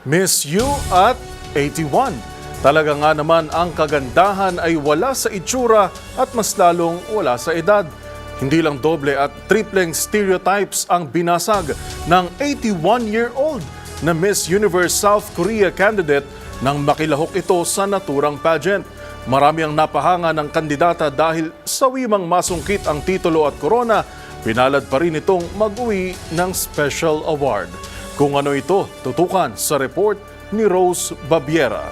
Miss You at 81. Talaga nga naman ang kagandahan ay wala sa itsura at mas lalong wala sa edad. Hindi lang doble at tripleng stereotypes ang binasag ng 81-year-old na Miss Universe South Korea candidate nang makilahok ito sa naturang pageant. Marami ang napahanga ng kandidata dahil sa wimang masungkit ang titulo at korona, pinalad pa rin itong mag-uwi ng special award. Kung ano ito, tutukan sa report ni Rose Babiera.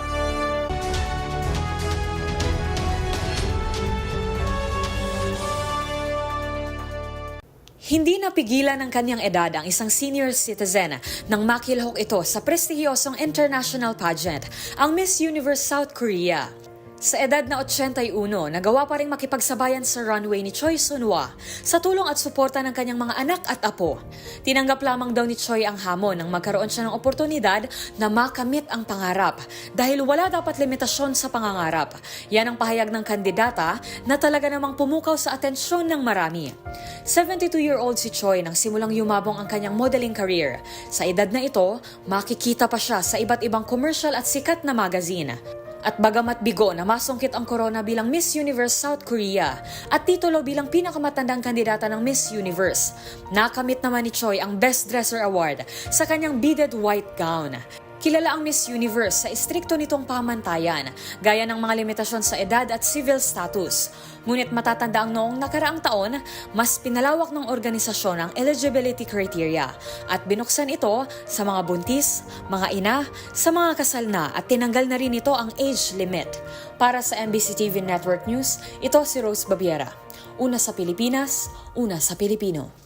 Hindi napigilan ng kanyang edad ang isang senior citizen nang makilahok ito sa prestihiyosong international pageant, ang Miss Universe South Korea. Sa edad na 81, nagawa pa rin makipagsabayan sa runway ni Choi Sun-hwa sa tulong at suporta ng kanyang mga anak at apo. Tinanggap lamang daw ni Choi ang hamon nang magkaroon siya ng oportunidad na makamit ang pangarap dahil wala dapat limitasyon sa pangangarap. Yan ang pahayag ng kandidata na talaga namang pumukaw sa atensyon ng marami. 72-year-old si Choi nang simulang yumabong ang kanyang modeling career. Sa edad na ito, makikita pa siya sa iba't ibang commercial at sikat na magazine. At bagamat bigo na masungkit ang corona bilang Miss Universe South Korea at titulo bilang pinakamatandang kandidata ng Miss Universe, nakamit naman ni Choi ang Best Dresser Award sa kanyang beaded white gown. Kilala ang Miss Universe sa istrikto nitong pamantayan, gaya ng mga limitasyon sa edad at civil status. Ngunit matatanda ang noong nakaraang taon, mas pinalawak ng organisasyon ang eligibility criteria at binuksan ito sa mga buntis, mga ina, sa mga kasal na at tinanggal na rin ito ang age limit. Para sa MBC TV Network News, ito si Rose Babiera. Una sa Pilipinas, una sa Pilipino.